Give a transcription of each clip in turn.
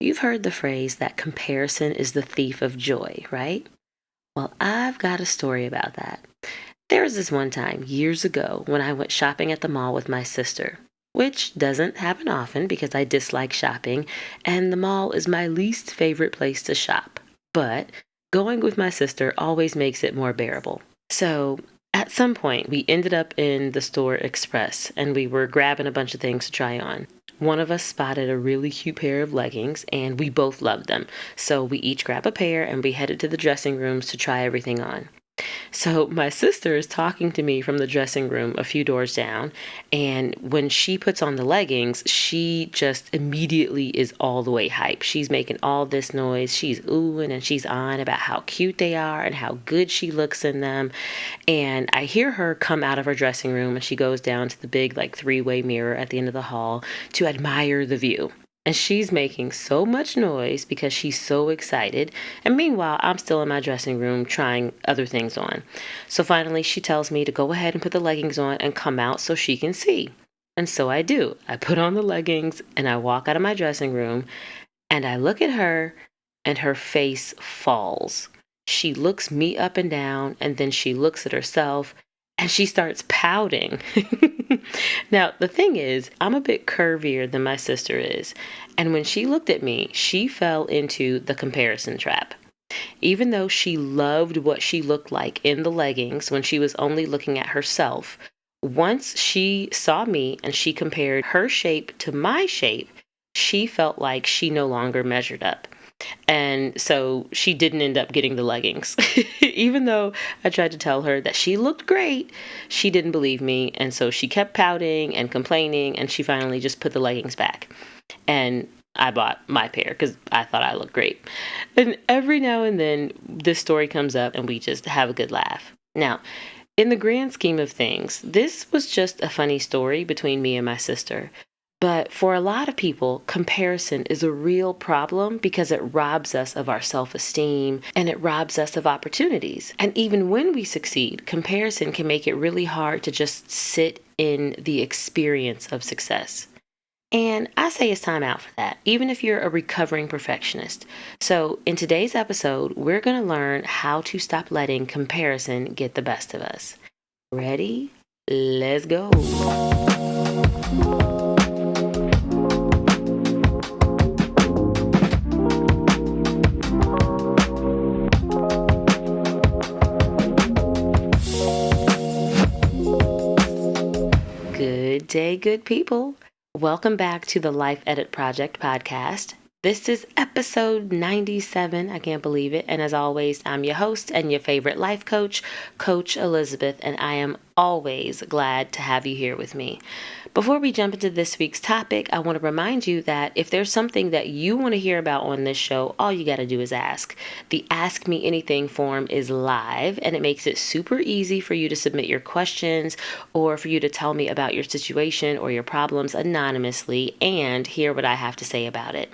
You've heard the phrase that comparison is the thief of joy, right? Well, I've got a story about that. There was this one time years ago when I went shopping at the mall with my sister, which doesn't happen often because I dislike shopping, and the mall is my least favorite place to shop. But going with my sister always makes it more bearable. So at some point, we ended up in the store express and we were grabbing a bunch of things to try on. One of us spotted a really cute pair of leggings and we both loved them. So we each grabbed a pair and we headed to the dressing rooms to try everything on. So my sister is talking to me from the dressing room a few doors down, and when she puts on the leggings, she just immediately is all the way hype. She's making all this noise. She's oohing and she's on about how cute they are and how good she looks in them. And I hear her come out of her dressing room and she goes down to the big like three-way mirror at the end of the hall to admire the view. And she's making so much noise because she's so excited. And meanwhile, I'm still in my dressing room trying other things on. So finally, she tells me to go ahead and put the leggings on and come out so she can see. And so I do. I put on the leggings and I walk out of my dressing room and I look at her and her face falls. She looks me up and down and then she looks at herself and she starts pouting. Now, the thing is, I'm a bit curvier than my sister is. And when she looked at me, she fell into the comparison trap. Even though she loved what she looked like in the leggings when she was only looking at herself, once she saw me and she compared her shape to my shape, she felt like she no longer measured up. And so she didn't end up getting the leggings. Even though I tried to tell her that she looked great, she didn't believe me. And so she kept pouting and complaining, and she finally just put the leggings back. And I bought my pair because I thought I looked great. And every now and then, this story comes up and we just have a good laugh. Now, in the grand scheme of things, this was just a funny story between me and my sister. But for a lot of people, comparison is a real problem because it robs us of our self-esteem and it robs us of opportunities. And even when we succeed, comparison can make it really hard to just sit in the experience of success. And I say it's time out for that, even if you're a recovering perfectionist. So in today's episode, we're going to learn how to stop letting comparison get the best of us. Ready? Let's go. Good day, good people. Welcome back to the Life Edit Project podcast. This is episode 97. I can't believe it. And as always, I'm your host and your favorite life coach, Coach Elizabeth, and I am always glad to have you here with me. Before we jump into this week's topic, I want to remind you that if there's something that you want to hear about on this show, all you got to do is ask. The Ask Me Anything form is live, and it makes it super easy for you to submit your questions or for you to tell me about your situation or your problems anonymously and hear what I have to say about it.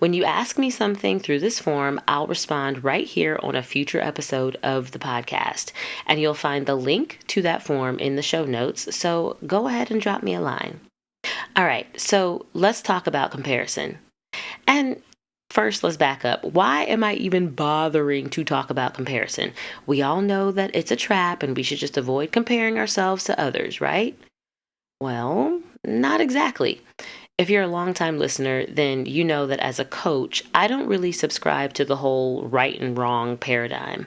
When you ask me something through this form, I'll respond right here on a future episode of the podcast, and you'll find the link to that form in the show notes, so go ahead and drop me a line. All right, so let's talk about comparison. And first, let's back up. Why am I even bothering to talk about comparison? We all know that it's a trap and we should just avoid comparing ourselves to others, right? Well, not exactly. If you're a longtime listener, then you know that as a coach, I don't really subscribe to the whole right and wrong paradigm.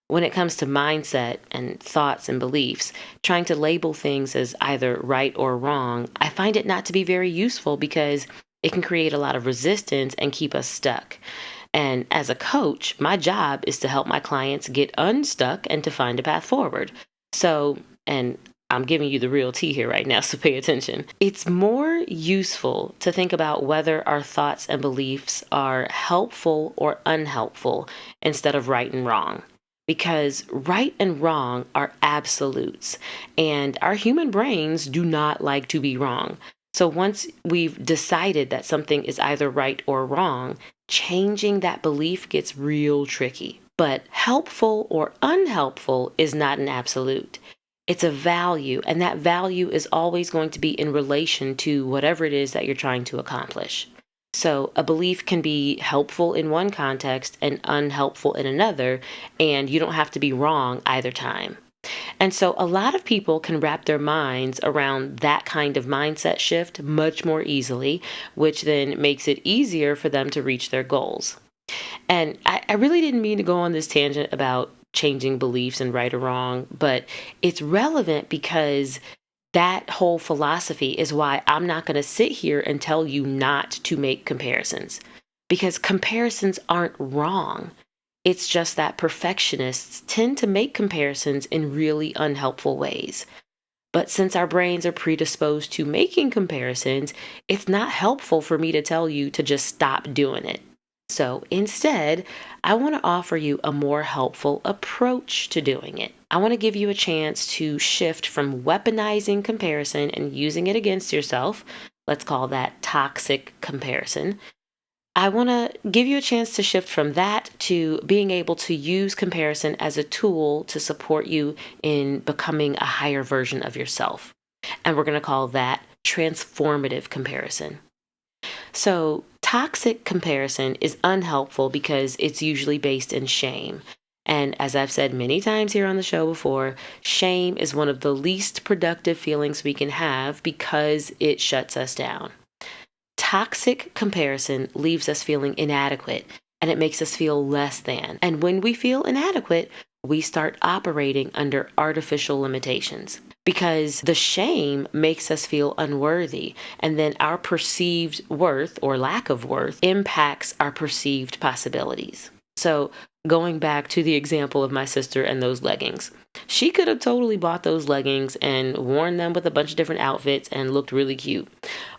When it comes to mindset and thoughts and beliefs, trying to label things as either right or wrong, I find it not to be very useful because it can create a lot of resistance and keep us stuck. And as a coach, my job is to help my clients get unstuck and to find a path forward. So, and I'm giving you the real tea here right now, so pay attention. It's more useful to think about whether our thoughts and beliefs are helpful or unhelpful instead of right and wrong. Because right and wrong are absolutes, and our human brains do not like to be wrong. So once we've decided that something is either right or wrong, changing that belief gets real tricky. But helpful or unhelpful is not an absolute. It's a value, and that value is always going to be in relation to whatever it is that you're trying to accomplish. So a belief can be helpful in one context and unhelpful in another, and you don't have to be wrong either time. And so a lot of people can wrap their minds around that kind of mindset shift much more easily, which then makes it easier for them to reach their goals. And I really didn't mean to go on this tangent about changing beliefs and right or wrong, but it's relevant because that whole philosophy is why I'm not going to sit here and tell you not to make comparisons, because comparisons aren't wrong. It's just that perfectionists tend to make comparisons in really unhelpful ways. But since our brains are predisposed to making comparisons, it's not helpful for me to tell you to just stop doing it. So instead, I want to offer you a more helpful approach to doing it. I want to give you a chance to shift from weaponizing comparison and using it against yourself. Let's call that toxic comparison. I want to give you a chance to shift from that to being able to use comparison as a tool to support you in becoming a higher version of yourself. And we're going to call that transformative comparison. So, toxic comparison is unhelpful because it's usually based in shame. And as I've said many times here on the show before, shame is one of the least productive feelings we can have because it shuts us down. Toxic comparison leaves us feeling inadequate and it makes us feel less than. And when we feel inadequate, we start operating under artificial limitations because the shame makes us feel unworthy. And then our perceived worth or lack of worth impacts our perceived possibilities. So, going back to the example of my sister and those leggings, she could have totally bought those leggings and worn them with a bunch of different outfits and looked really cute.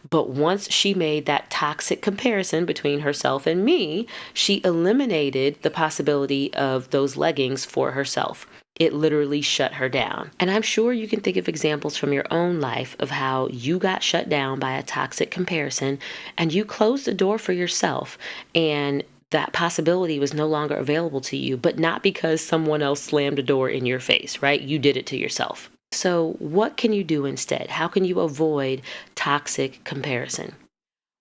But once she made that toxic comparison between herself and me, she eliminated the possibility of those leggings for herself. It literally shut her down. And I'm sure you can think of examples from your own life of how you got shut down by a toxic comparison and you closed the door for yourself, and that possibility was no longer available to you, but not because someone else slammed a door in your face, right? You did it to yourself. So what can you do instead? How can you avoid toxic comparison?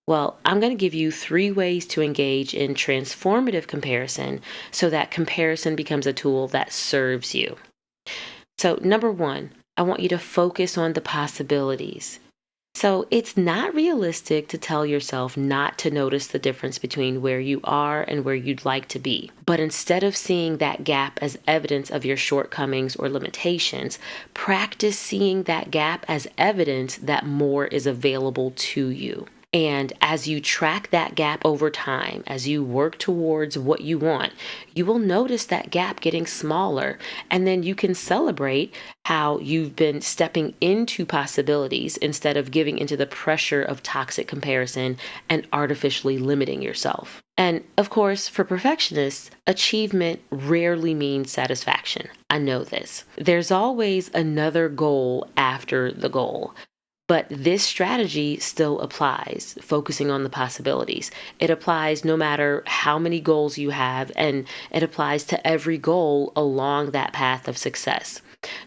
Well, I'm going to give you 3 ways to engage in transformative comparison so that comparison becomes a tool that serves you. So, number 1, I want you to focus on the possibilities. So it's not realistic to tell yourself not to notice the difference between where you are and where you'd like to be. But instead of seeing that gap as evidence of your shortcomings or limitations, practice seeing that gap as evidence that more is available to you. And as you track that gap over time, as you work towards what you want, you will notice that gap getting smaller. And then you can celebrate how you've been stepping into possibilities instead of giving into the pressure of toxic comparison and artificially limiting yourself. And of course, for perfectionists, achievement rarely means satisfaction. I know this. There's always another goal after the goal. But this strategy still applies, focusing on the possibilities. It applies no matter how many goals you have, and it applies to every goal along that path of success.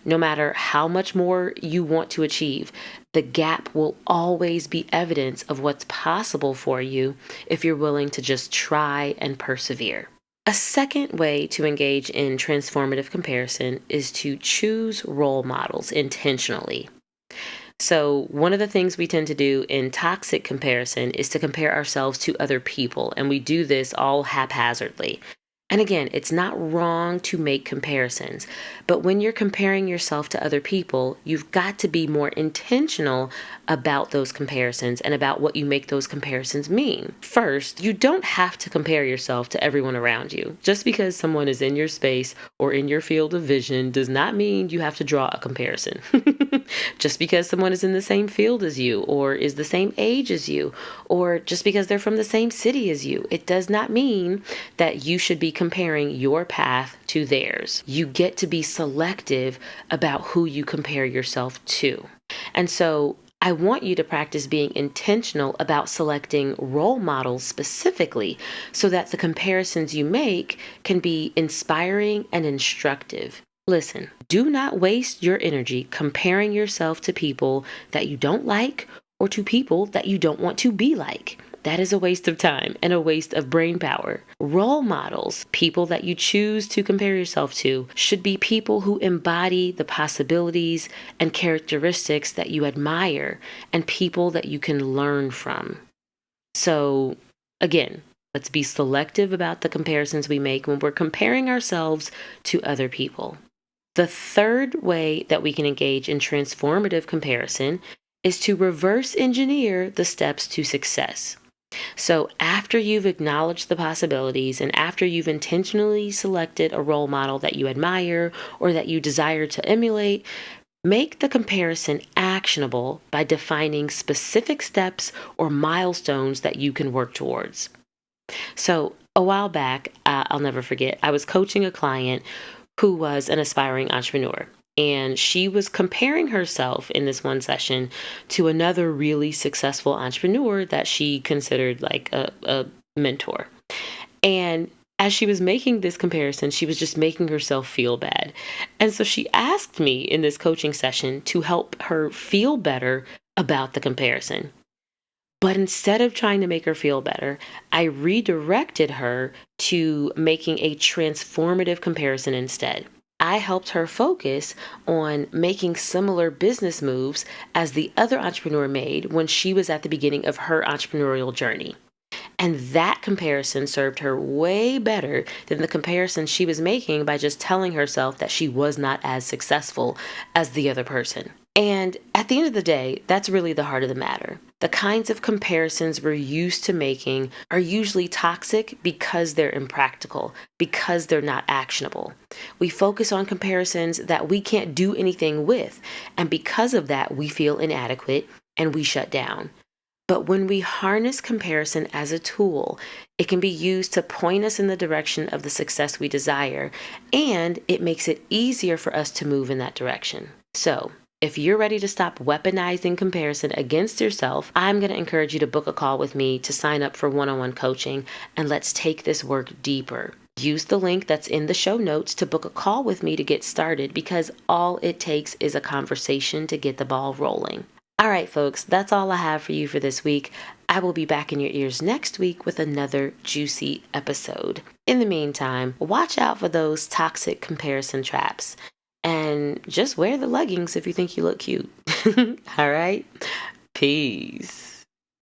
No matter how much more you want to achieve, the gap will always be evidence of what's possible for you if you're willing to just try and persevere. A second way to engage in transformative comparison is to choose role models intentionally. So, one of the things we tend to do in toxic comparison is to compare ourselves to other people, and we do this all haphazardly. And again, it's not wrong to make comparisons, but when you're comparing yourself to other people, you've got to be more intentional about those comparisons and about what you make those comparisons mean. First, you don't have to compare yourself to everyone around you. Just because someone is in your space or in your field of vision does not mean you have to draw a comparison. Just because someone is in the same field as you, or is the same age as you, or just because they're from the same city as you, it does not mean that you should be comparing your path to theirs. You get to be selective about who you compare yourself to. And so I want you to practice being intentional about selecting role models specifically so that the comparisons you make can be inspiring and instructive. Listen, do not waste your energy comparing yourself to people that you don't like or to people that you don't want to be like. that is a waste of time and a waste of brain power. Role models, people that you choose to compare yourself to, should be people who embody the possibilities and characteristics that you admire and people that you can learn from. So, again, let's be selective about the comparisons we make when we're comparing ourselves to other people. The third way that we can engage in transformative comparison is to reverse engineer the steps to success. So, after you've acknowledged the possibilities and after you've intentionally selected a role model that you admire or that you desire to emulate, make the comparison actionable by defining specific steps or milestones that you can work towards. So, a while back, I'll never forget, I was coaching a client who was an aspiring entrepreneur. And she was comparing herself in this one session to another really successful entrepreneur that she considered like a mentor. And as she was making this comparison, she was just making herself feel bad. And so she asked me in this coaching session to help her feel better about the comparison. But instead of trying to make her feel better, I redirected her to making a transformative comparison instead. I helped her focus on making similar business moves as the other entrepreneur made when she was at the beginning of her entrepreneurial journey. And that comparison served her way better than the comparison she was making by just telling herself that she was not as successful as the other person. And at the end of the day, that's really the heart of the matter. The kinds of comparisons we're used to making are usually toxic because they're impractical, because they're not actionable. We focus on comparisons that we can't do anything with, and because of that, we feel inadequate and we shut down. But when we harness comparison as a tool, it can be used to point us in the direction of the success we desire, and it makes it easier for us to move in that direction. So, if you're ready to stop weaponizing comparison against yourself, I'm going to encourage you to book a call with me to sign up for one-on-one coaching, and let's take this work deeper. Use the link that's in the show notes to book a call with me to get started, because all it takes is a conversation to get the ball rolling. All right, folks, that's all I have for you for this week. I will be back in your ears next week with another juicy episode. In the meantime, watch out for those toxic comparison traps and just wear the leggings if you think you look cute. All right, peace.